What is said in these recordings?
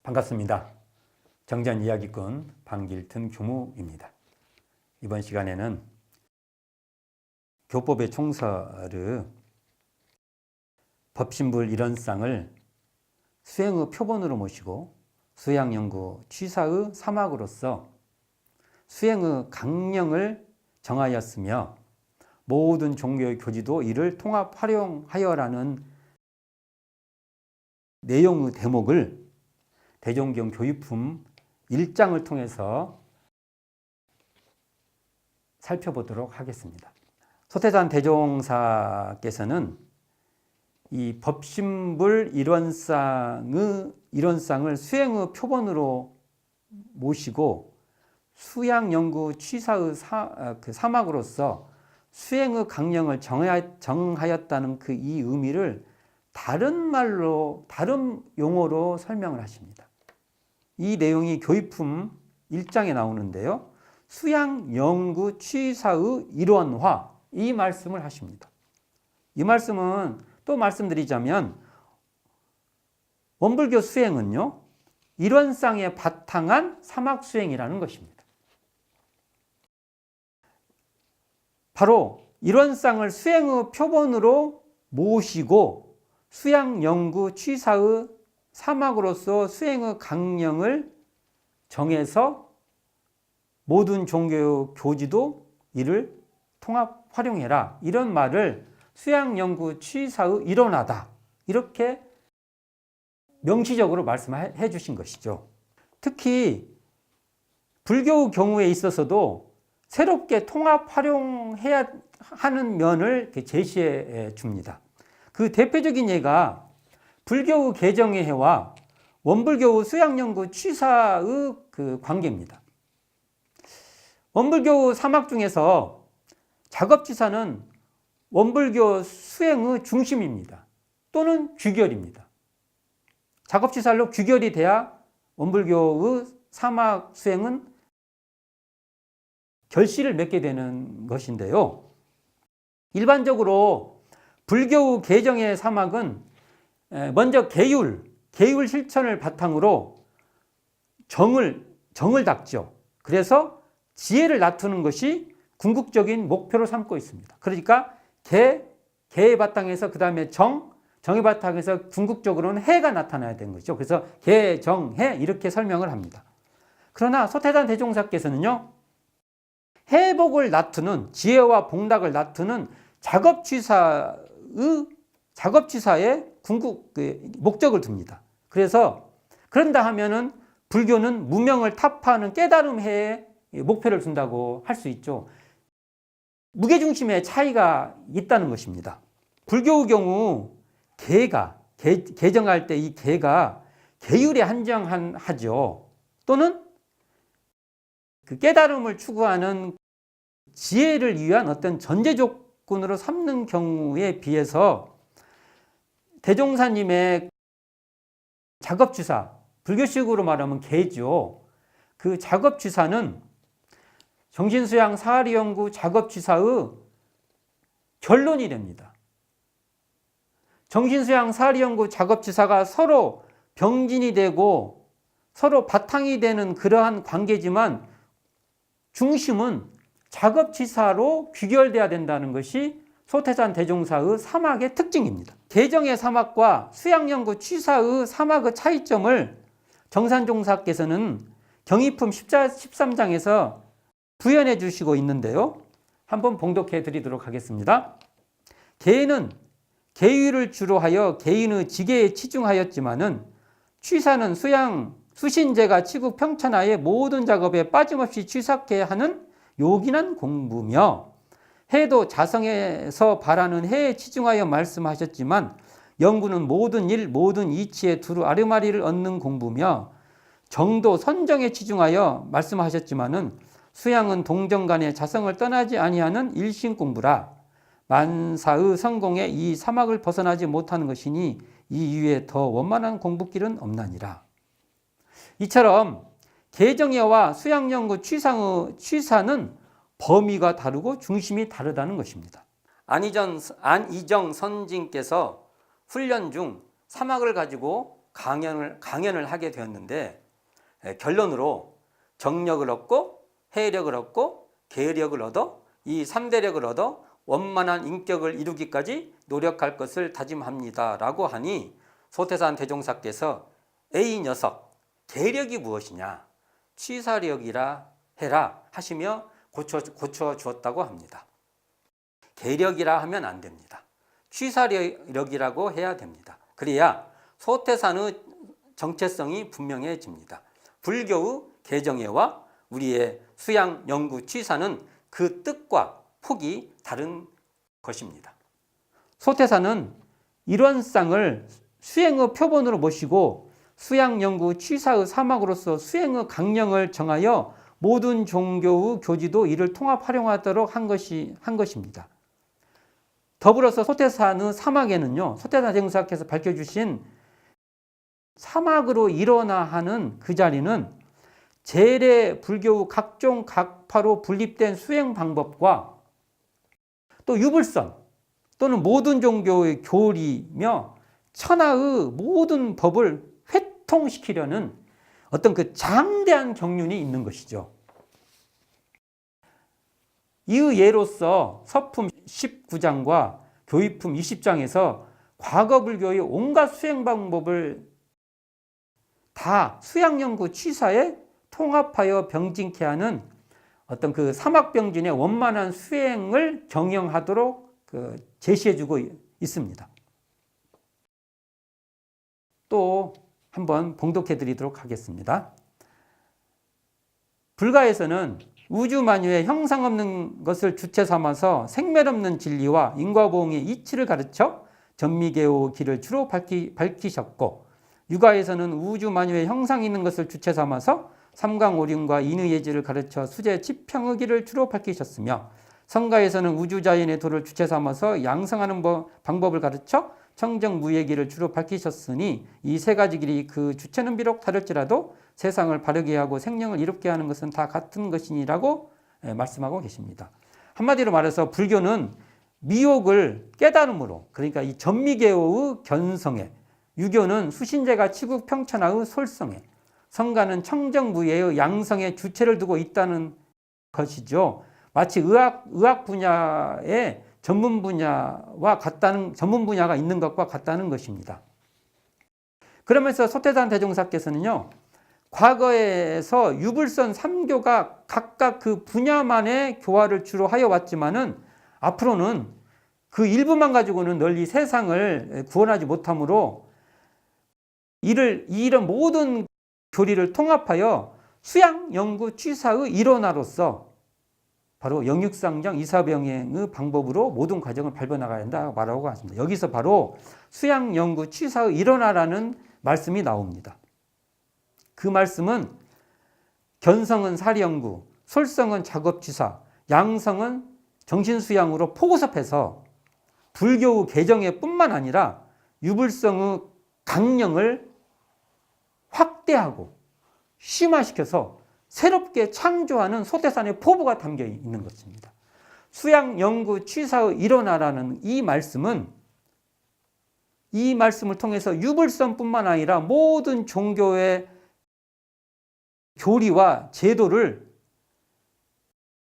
반갑습니다. 정전이야기꾼 방길튼 교무입니다. 이번 시간에는 교법의 총서를 법신불 일원상을 수행의 표본으로 모시고 수양연구 취사의 사막으로서 수행의 강령을 정하였으며 모든 종교의 교지도 이를 통합 활용하여라는 내용의 대목을 대종경 교육품 1장을 통해서 살펴보도록 하겠습니다. 소태산 대종사께서는 이 법신불 일원상을 수행의 표본으로 모시고 수양연구 취사의 사막으로서 수행의 강령을 정하였다는 그 이 의미를 다른 말로, 다른 용어로 설명을 하십니다. 이 내용이 교육품 1장에 나오는데요. 수양연구 취사의 일원화, 이 말씀을 하십니다. 이 말씀은 또 말씀드리자면 원불교 수행은요, 일원상에 바탕한 사막수행이라는 것입니다. 바로 일원상을 수행의 표본으로 모시고 수양연구 취사의 사막으로서 수행의 강령을 정해서 모든 종교 교지도 이를 통합 활용해라, 이런 말을 수양연구 취사의 일원하다, 이렇게 명시적으로 말씀해 주신 것이죠. 특히 불교 경우에 있어서도 새롭게 통합 활용해야 하는 면을 제시해 줍니다. 그 대표적인 예가 불교의 개정의 해와 원불교의 수양연구 취사의 그 관계입니다. 원불교 사막 중에서 작업취사는 원불교 수행의 중심입니다. 또는 규결입니다. 작업취사로 규결이 돼야 원불교의 사막 수행은 결실을 맺게 되는 것인데요. 일반적으로 불교의 개정의 사막은 먼저 계율 실천을 바탕으로 정을 닦죠. 그래서 지혜를 낮추는 것이 궁극적인 목표로 삼고 있습니다. 그러니까 계의 바탕에서 그 다음에 정의 바탕에서 궁극적으로는 해가 나타나야 되는 거죠. 그래서 계, 정, 해 이렇게 설명을 합니다. 그러나 소태산 대종사께서는요, 해복을 낮추는, 지혜와 복락을 낮추는 작업취사의 목적을 둡니다. 그래서 그런다 하면은 불교는 무명을 타파하는 깨달음해에 목표를 둔다고 할 수 있죠. 무게중심의 차이가 있다는 것입니다. 불교의 경우 개정할 때 이 개가 계율에 한정하죠. 또는 그 깨달음을 추구하는 지혜를 위한 어떤 전제 조건으로 삼는 경우에 비해서 대종사님의 작업취사, 불교식으로 말하면 계죠. 그 작업취사는 정신수양 사리연구 작업취사의 결론이 됩니다. 정신수양 사리연구 작업취사가 서로 병진이 되고 서로 바탕이 되는 그러한 관계지만 중심은 작업취사로 귀결돼야 된다는 것이 소태산 대종사의 사막의 특징입니다. 개정의 사막과 수양연구 취사의 사막의 차이점을 정산종사께서는 경의품 13장에서 부연해 주시고 있는데요. 한번 봉독해 드리도록 하겠습니다. 계는 계율을 주로 하여 개인의 지계에 치중하였지만은 취사는 수신제가 치국 평천하에 모든 작업에 빠짐없이 취삭해야 하는 요긴한 공부며, 해도 자성에서 바라는 해에 치중하여 말씀하셨지만 연구는 모든 일, 모든 이치에 두루 아르마리를 얻는 공부며, 정도 선정에 치중하여 말씀하셨지만은 수양은 동정간에 자성을 떠나지 아니하는 일신 공부라. 만사의 성공에 이 사막을 벗어나지 못하는 것이니 이 이외에 더 원만한 공부길은 없나니라. 이처럼 개정예와 수양연구 취사는 범위가 다르고 중심이 다르다는 것입니다. 안희정 선진께서 훈련 중 사막을 가지고 강연을 하게 되었는데 결론으로 정력을 얻고 해력을 얻고 계력을 얻어 이 3대력을 얻어 원만한 인격을 이루기까지 노력할 것을 다짐합니다 라고 하니 소태산 대종사께서 에이 녀석 계력이 무엇이냐 취사력이라 해라 하시며 고쳐 주었다고 합니다. 계력이라 하면 안 됩니다. 취사력이라고 해야 됩니다. 그래야 소태산의 정체성이 분명해집니다. 불교의 개정예와 우리의 수양, 연구, 취사는 그 뜻과 폭이 다른 것입니다. 소태산은 일원상을 수행의 표본으로 모시고 수양, 연구, 취사의 사막으로서 수행의 강령을 정하여 모든 종교의 교지도 이를 통합 활용하도록 한 것입니다. 더불어서 소태산의 사막에는요, 소태산 대종사께서 밝혀주신 사막으로 일어나 하는 그 자리는 재래 불교의 각종 각파로 분립된 수행 방법과 또 유불선 또는 모든 종교의 교리며 천하의 모든 법을 회통시키려는 어떤 그 장대한 경륜이 있는 것이죠. 이의 예로서 서품 19장과 교의품 20장에서 과거 불교의 온갖 수행 방법을 다 수양연구 취사에 통합하여 병진케 하는 어떤 그 사막병진의 원만한 수행을 경영하도록 제시해주고 있습니다. 또 한번 봉독해 드리도록 하겠습니다. 불가에서는 우주만유의 형상 없는 것을 주체 삼아서 생멸 없는 진리와 인과보응의 이치를 가르쳐 전미계의 길을 주로 밝히셨고, 유가에서는 우주만유의 형상 있는 것을 주체 삼아서 삼강오륜과 인의예지를 가르쳐 수제 지평의 길을 주로 밝히셨으며, 성가에서는 우주자연의 도를 주체 삼아서 양성하는 방법을 가르쳐 청정무의 길을 주로 밝히셨으니 이 세 가지 길이 그 주체는 비록 다를지라도 세상을 바르게 하고 생명을 이롭게 하는 것은 다 같은 것이니라고 말씀하고 계십니다. 한마디로 말해서 불교는 미혹을 깨달음으로, 그러니까 이 전미계의 견성에, 유교는 수신제가 치국평천하의 솔성에, 성가는 청정무예의 양성의 주체를 두고 있다는 것이죠. 마치 의학 분야에 전문 분야가 있는 것과 같다는 것입니다. 그러면서 소태산 대종사께서는요, 과거에서 유불선 3교가 각각 그 분야만의 교화를 주로 하여 왔지만은 앞으로는 그 일부만 가지고는 널리 세상을 구원하지 못하므로 이런 모든 교리를 통합하여 수양, 연구, 취사의 일원화로서 바로 영육상정, 이사병행의 방법으로 모든 과정을 밟아나가야 한다고 말하고 있습니다. 여기서 바로 수양, 연구, 취사의 일원화라는 말씀이 나옵니다. 그 말씀은 견성은 사리연구, 솔성은 작업취사, 양성은 정신수양으로 포고섭해서 불교의 개정에 뿐만 아니라 유불성의 강령을 확대하고 심화시켜서 새롭게 창조하는 소태산의 포부가 담겨 있는 것입니다. 수양, 연구, 취사의 일원화라는 이 말씀을 통해서 유불선뿐만 아니라 모든 종교의 교리와 제도를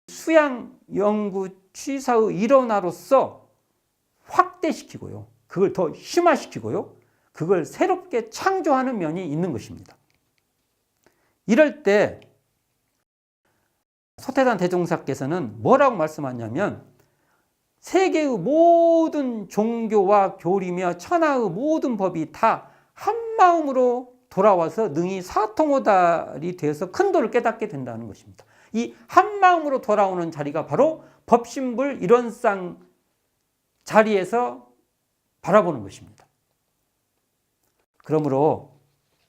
수양, 연구, 취사의 일원화로서 확대시키고요. 그걸 더 심화시키고요. 그걸 새롭게 창조하는 면이 있는 것입니다. 이럴 때 소태산 대종사께서는 뭐라고 말씀하냐면, 세계의 모든 종교와 교리며 천하의 모든 법이 다 한마음으로 돌아와서 능히 사통오달이 되어서 큰 도를 깨닫게 된다는 것입니다. 이 한마음으로 돌아오는 자리가 바로 법신불 일원상 자리에서 바라보는 것입니다. 그러므로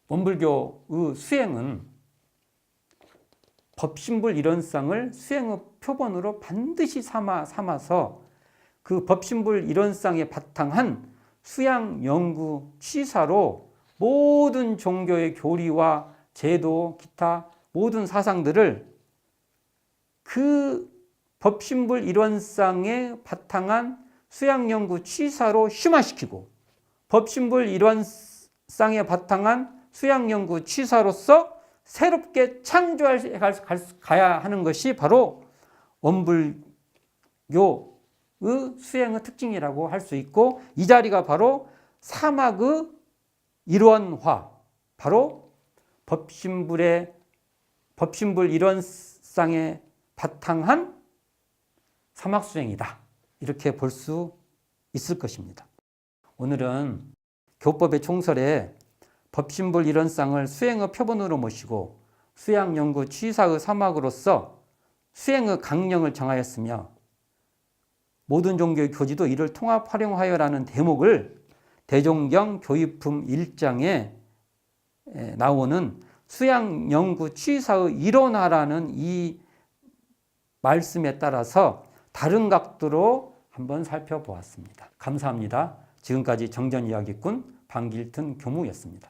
원불교의 수행은 법신불 일원상을 수행의 표본으로 반드시 삼아서 그 법신불 일원상에 바탕한 수양, 연구, 취사로 모든 종교의 교리와 제도, 기타 모든 사상들을 그 법신불 일원상에 바탕한 수양, 연구, 취사로 심화시키고 법신불 쌍에 바탕한 수양연구 취사로서 새롭게 창조가야 하는 것이 바로 원불교의 수행의 특징이라고 할 수 있고, 이 자리가 바로 사막의 일원화, 바로 법신불 일원상에 바탕한 사막수행이다, 이렇게 볼 수 있을 것입니다. 오늘은 교법의 총설에 법신불 일원상을 수행의 표본으로 모시고 수양연구 취사의 사막으로서 수행의 강령을 정하였으며, 모든 종교의 교지도 이를 통합 활용하여라는 대목을 대종경 교의품 1장에 나오는 수양연구 취사의 일원화라는 이 말씀에 따라서 다른 각도로 한번 살펴보았습니다. 감사합니다. 지금까지 정전이야기꾼 방길튼 교무였습니다.